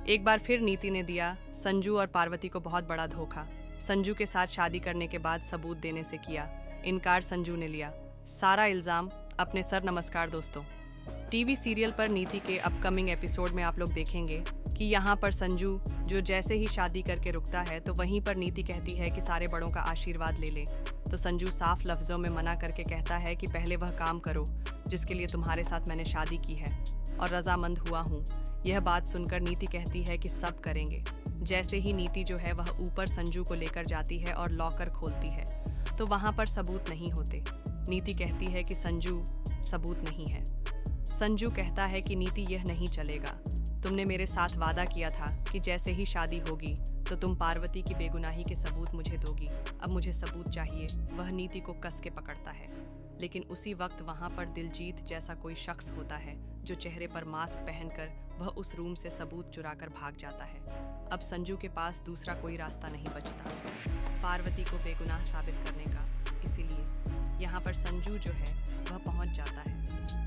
एक बार फिर नीति ने दिया संजू और पार्वती को बहुत बड़ा धोखा। संजू के साथ शादी करने के बाद सबूत देने से किया इनकार संजू ने लिया सारा इल्ज़ाम अपने सर। नमस्कार दोस्तों, टीवी सीरियल पर नीति के अपकमिंग एपिसोड में आप लोग देखेंगे कि यहाँ पर संजू जो जैसे ही शादी करके रुकता है तो वहीं पर नीति कहती है कि सारे बड़ों का आशीर्वाद ले ले, तो संजू साफ लफ्ज़ों में मना करके कहता है कि पहले वह काम करो जिसके लिए तुम्हारे साथ मैंने शादी की है और रजामंद हुआ हूँ। यह बात सुनकर नीति कहती है कि सब करेंगे। जैसे ही नीति जो है वह ऊपर संजू को लेकर जाती है और लॉकर खोलती है तो वहाँ पर सबूत नहीं होते। नीति कहती है कि संजू सबूत नहीं है। संजू कहता है कि नीति यह नहीं चलेगा, तुमने मेरे साथ वादा किया था कि जैसे ही शादी होगी तो तुम पार्वती की बेगुनाही के सबूत मुझे दोगी, अब मुझे सबूत चाहिए। वह नीति को कस के पकड़ता है, लेकिन उसी वक्त वहाँ पर दिलजीत जैसा कोई शख्स होता है जो चेहरे पर मास्क पहनकर वह उस रूम से सबूत चुराकर भाग जाता है। अब संजू के पास दूसरा कोई रास्ता नहीं बचता पार्वती को बेगुनाह साबित करने का, इसीलिए यहाँ पर संजू जो है वह पहुँच जाता है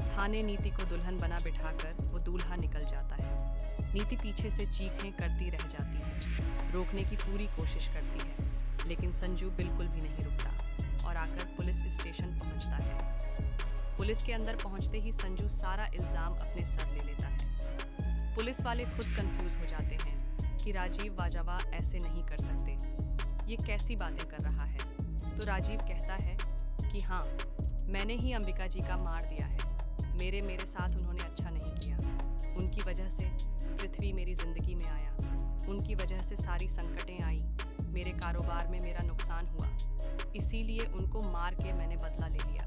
थाने। नीति को दुल्हन बना बिठाकर वो दूल्हा निकल जाता है। नीति पीछे से चीखें करती रह जाती है, रोकने की पूरी कोशिश करती है, लेकिन संजू बिल्कुल भी नहीं रुकता और आकर पुलिस स्टेशन पहुंचता है। पुलिस के अंदर पहुंचते ही संजू सारा इल्ज़ाम अपने सर ले लेता है। पुलिस वाले खुद कंफ्यूज हो जाते हैं कि राजीव वाजवा ऐसे नहीं कर सकते, ये कैसी बातें कर रहा है। तो राजीव कहता है कि हाँ, मैंने ही अंबिका जी का मार दिया है, मेरे साथ उन्होंने अच्छा नहीं किया, उनकी वजह से पृथ्वी मेरी जिंदगी में आया, उनकी वजह से सारी संकटें आई, मेरे कारोबार में मेरा नुकसान हुआ, इसीलिए उनको मार के मैंने बदला ले लिया।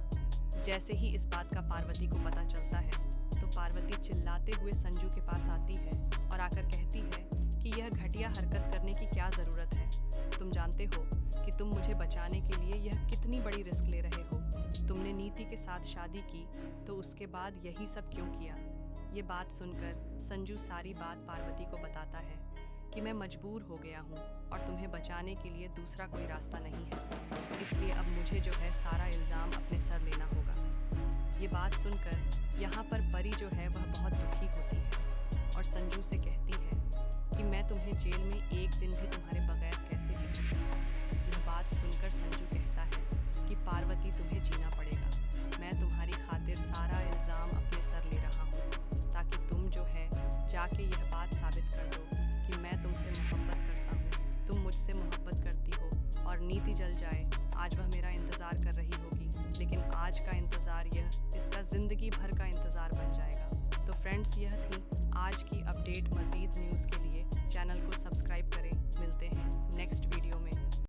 जैसे ही इस बात का पार्वती को पता चलता है तो पार्वती चिल्लाते हुए संजू के पास आती है और आकर कहती है कि यह घटिया हरकत करने की क्या ज़रूरत है, तुम जानते हो कि तुम मुझे बचाने के लिए यह कितनी बड़ी रिस्क ले रहे हो। तुमने नीति के साथ शादी की तो उसके बाद यही सब क्यों किया। ये बात सुनकर संजू सारी बात पार्वती को बताता है कि मैं मजबूर हो गया हूँ और तुम्हें बचाने के लिए दूसरा कोई रास्ता नहीं है, इसलिए अब मुझे जो है सारा इल्ज़ाम अपने सर लेना होगा। ये बात सुनकर यहाँ पर परी जो है वह बहुत दुखी होती है और संजू से कहती है कि मैं तुम्हें जेल में एक दिन भी तुम्हारे बगैर कैसे जी सकती हूँ। यह बात सुनकर संजू कहता है कि पार्वती तुम्हें जीना पड़ेगा, मैं तुम्हारी खातिर सारा इल्ज़ाम अपने सर ले रहा हूँ ताकि तुम जो है जाके यह बात साबित कर दो कि मैं तुमसे मोहब्बत करता हूँ, तुम मुझसे मोहब्बत करती हो और नीति जल जाए। आज वह मेरा इंतज़ार कर रही होगी, लेकिन आज का इंतज़ार यह इसका ज़िंदगी भर का इंतज़ार बन जाएगा। तो फ्रेंड्स, यह थी आज की अपडेट। मज़ीद न्यूज़